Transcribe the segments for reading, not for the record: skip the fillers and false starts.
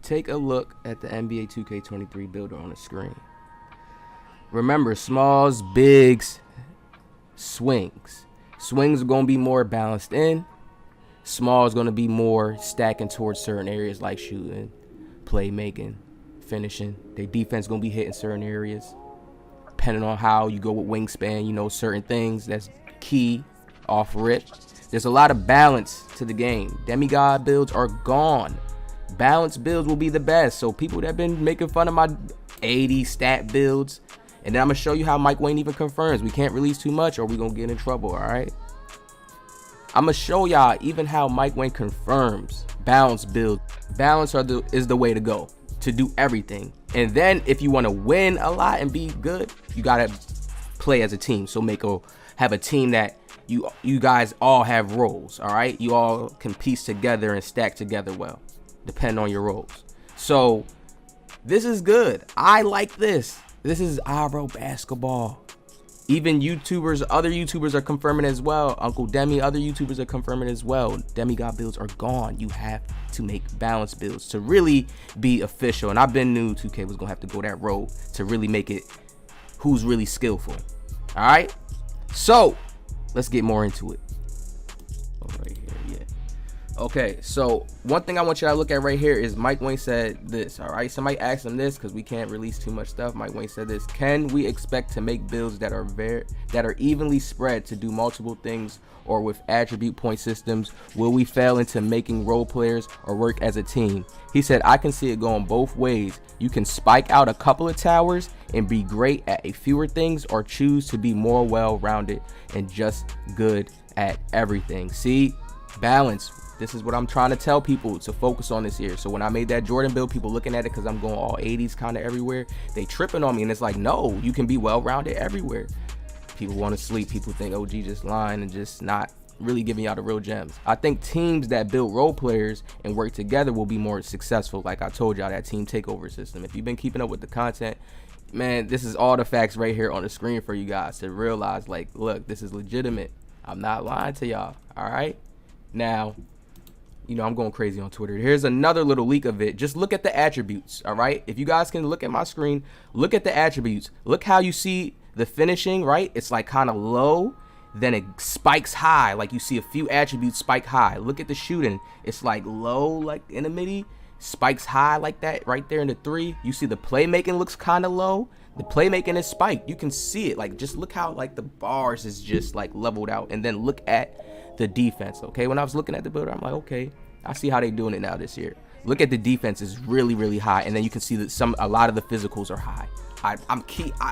take a look at the NBA 2K23 builder on the screen. Remember, smalls, bigs, swings. Swings are going to be more balanced in. Small is going to be more stacking towards certain areas like shooting, playmaking, finishing. Their defense is going to be hitting certain areas. Depending on how you go with wingspan, you know, certain things that's key off rip. There's a lot of balance to the game. Demigod builds are gone. Balanced builds will be the best. So people that have been making fun of my 80 stat builds, and then I'm going to show you how Mike Wayne even confirms. We can't release too much or we're going to get in trouble, all right? I'm going to show y'all even how Mike Wayne confirms balanced build. Balance is the way to go to do everything. And then if you want to win a lot and be good, you got to play as a team. So have a team that you guys all have roles, all right? You all can piece together and stack together well, depending on your roles. So this is good. I like this. This is Iro basketball. Even YouTubers, other YouTubers are confirming as well. Uncle Demi, other YouTubers are confirming as well. Demigod builds are gone. You have to make balanced builds to really be official. And I've been knew 2K was going to have to go that road to really make it who's really skillful. All right? So let's get more into it. Right here, yeah. Okay, so one thing I want you to look at right here is Mike Wayne said this, all right? Somebody asked him this because we can't release too much stuff. Mike Wayne said this: can we expect to make builds that are evenly spread to do multiple things, or with attribute point systems? Will we fail into making role players or work as a team? He said, I can see it going both ways. You can spike out a couple of towers and be great at a fewer things, or choose to be more well-rounded and just good at everything. See, balance. This is what I'm trying to tell people to focus on this year. So when I made that Jordan build, people looking at it because I'm going all 80s kind of everywhere, they tripping on me. And it's like, no, you can be well-rounded everywhere. People want to sleep. People think OG just lying and just not really giving y'all the real gems. I think teams that build role players and work together will be more successful. Like I told y'all, that team takeover system. If you've been keeping up with the content, man, this is all the facts right here on the screen for you guys to realize, like, look, this is legitimate. I'm not lying to y'all. All right. Now, you know, I'm going crazy on Twitter. Here's another little leak of it. Just look at the attributes. All right. If you guys can look at my screen, look at the attributes. Look how you see the finishing, right? It's like kind of low, then it spikes high. Like you see a few attributes spike high. Look at the shooting. It's like low, like in the midi, spikes high like that right there in the 3. You see the playmaking looks kind of low. The playmaking is spiked. You can see it. Like, just look how like the bars is just like leveled out. And then look at the defense. Okay, when I was looking at the builder, I'm like, okay, I see how they doing it now this year. Look at the defense is really, really high. And then you can see that a lot of the physicals are high. I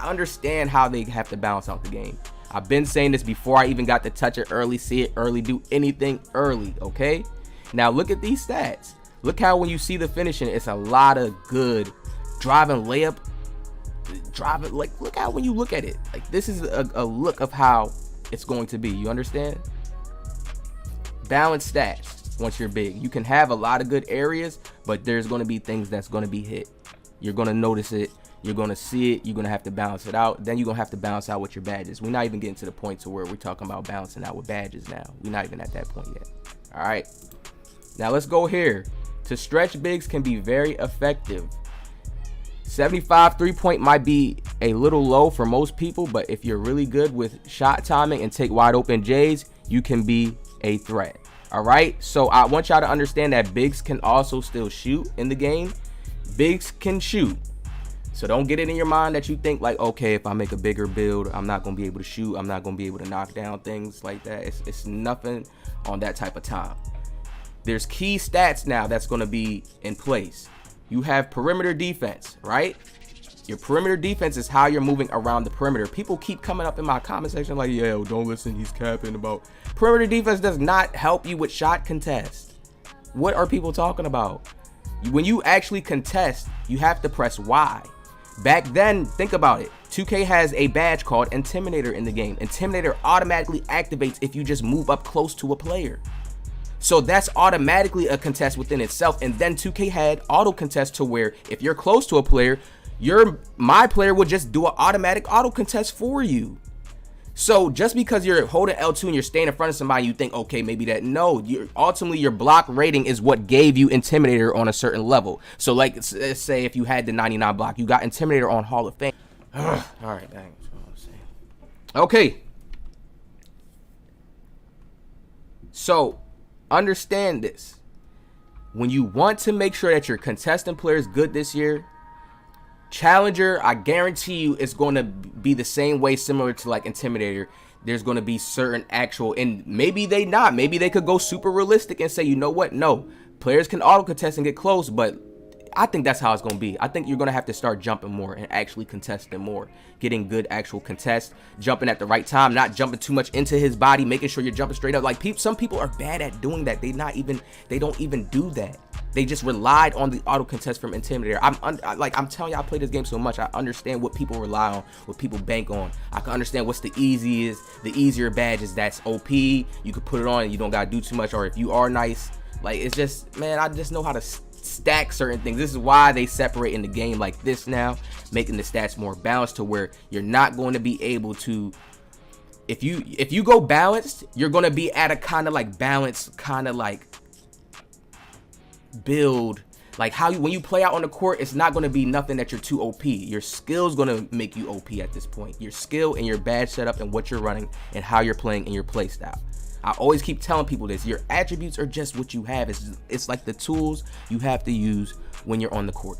understand how they have to balance out the game. I've been saying this before I even got to touch it early, see it early, do anything early. Okay, now look at these stats. Look how when you see the finishing, it's a lot of good driving layup, driving. Like, look how when you look at it, like this is a look of how it's going to be. You understand? Balanced stats. Once you're big, you can have a lot of good areas, but there's going to be things that's going to be hit. You're going to notice it. You're going to see it. You're going to have to balance it out. Then you're going to have to balance out with your badges. We're not even getting to the point to where we're talking about balancing out with badges now. We're not even at that point yet. All right. Now let's go here. To stretch bigs can be very effective. 75 3-point might be a little low for most people, but if you're really good with shot timing and take wide open J's, you can be a threat. All right. So I want y'all to understand that bigs can also still shoot in the game. Bigs can shoot. So don't get it in your mind that you think like, okay, if I make a bigger build, I'm not going to be able to shoot. I'm not going to be able to knock down things like that. It's nothing on that type of time. There's key stats now that's going to be in place. You have perimeter defense, right? Your perimeter defense is how you're moving around the perimeter. People keep coming up in my comment section like, yo, don't listen, he's capping about. Perimeter defense does not help you with shot contest. What are people talking about? When you actually contest, you have to press Y. Back then, think about it. 2K has a badge called Intimidator in the game. Intimidator automatically activates if you just move up close to a player. So that's automatically a contest within itself. And then 2K had auto contest to where if you're close to a player, my player will just do an automatic auto contest for you. So just because you're holding L2 and you're staying in front of somebody, you think, okay, maybe that. No, ultimately your block rating is what gave you Intimidator on a certain level. So like, let's say if you had the 99 block, you got Intimidator on Hall of Fame. All right, dang, that's what I'm saying. Okay. So understand this. When you want to make sure that your contestant player is good this year, Challenger, I guarantee you it's going to be the same way, similar to like Intimidator. There's going to be certain actual, and maybe they not. Maybe they could go super realistic and say, you know what? No, players can auto contest and get close, but I think that's how it's going to be. I think you're going to have to start jumping more and actually contesting more, getting good actual contests, jumping at the right time, not jumping too much into his body, making sure you're jumping straight up. Like some people are bad at doing that. They don't even do that. They just relied on the auto contest from Intimidator. I'm telling you, I play this game so much. I understand what people rely on, what people bank on. I can understand what's the easier badges that's OP. You could put it on and you don't gotta do too much. Or if you are nice, like it's just, man, I just know how to stack certain things. This is why they separate in the game like this now, making the stats more balanced to where you're not going to be able to. If you go balanced, you're going to be at a kind of like balanced kind of like build, like how when you play out on the court, it's not going to be nothing that you're too OP. Your skill's going to make you OP at this point. Your skill and your badge setup and what you're running and how you're playing and your play style. I always keep telling people this. Your attributes are just what you have. It's like the tools you have to use when you're on the court.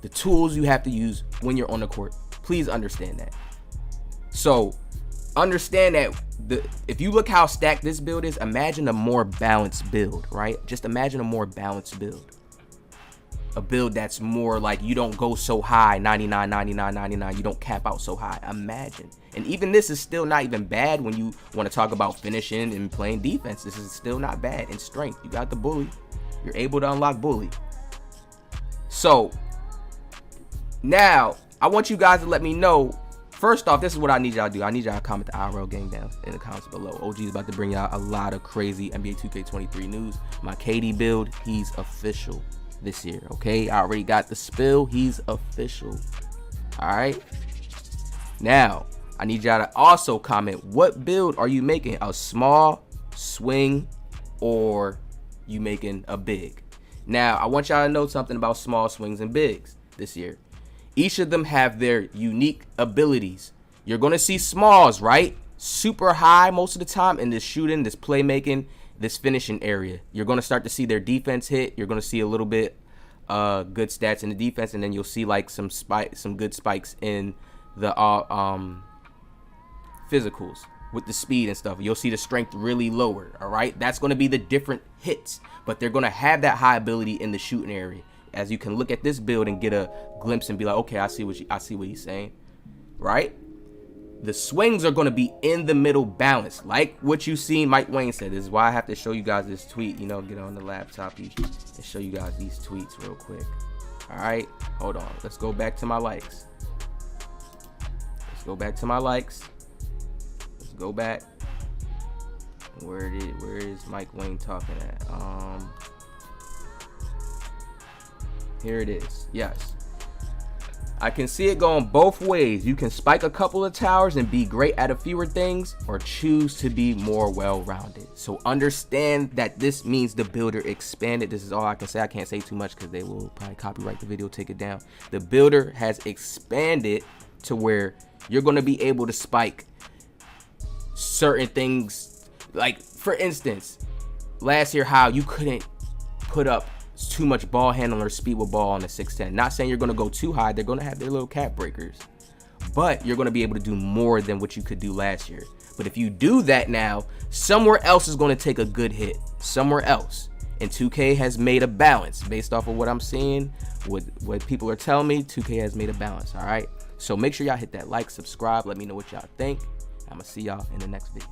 The tools you have to use when you're on the court. Please understand that. So understand that if you look how stacked this build is, imagine a more balanced build, right? Just imagine a more balanced build. A build that's more like you don't go so high, 99, 99, 99. You don't cap out so high. Imagine. And even this is still not even bad when you want to talk about finishing and playing defense. This is still not bad in strength. You got the bully. You're able to unlock bully. So now I want you guys to let me know. First off, this is what I need y'all to do. I need y'all to comment the IRL game down in the comments below. OG is about to bring y'all a lot of crazy NBA 2K23 news. My KD build, he's official this year, okay? I already got the spill. He's official. All right. Now, I need y'all to also comment, what build are you making? A small, swing, or you making a big? Now, I want y'all to know something about small, swings, and bigs this year. Each of them have their unique abilities. You're going to see smalls, right? Super high most of the time in this shooting, this playmaking, this finishing area. You're going to start to see their defense hit. You're going to see a little bit good stats in the defense, and then you'll see like some good spikes in the physicals with the speed and stuff. You'll see the strength really lower. All right, that's going to be the different hits, but they're going to have that high ability in the shooting area. As you can look at this build and get a glimpse and be like, okay, I see what he's saying, right? The swings are going to be in the middle balance, like what you seen Mike Wayne said. This is why I have to show you guys this tweet, you know, get on the laptop and show you guys these tweets real quick. All right, hold on. Let's go back to my likes. Let's go back. Where is Mike Wayne talking at? Here it is. Yes. I can see it going both ways. You can spike a couple of towers and be great at a fewer things, or choose to be more well-rounded. So understand that this means the builder expanded. This is all I can say. I can't say too much because they will probably copyright the video, take it down. The builder has expanded to where you're going to be able to spike certain things. Like, for instance, last year, how you couldn't put up too much ball handling or speed with ball on the 6'10". Not saying you're going to go too high. They're going to have their little cap breakers, but you're going to be able to do more than what you could do last year. But if you do that now, somewhere else is going to take a good hit. Somewhere else. And 2K has made a balance based off of what I'm seeing, what people are telling me. 2K has made a balance. All right. So make sure y'all hit that like, subscribe. Let me know what y'all think. I'm going to see y'all in the next video.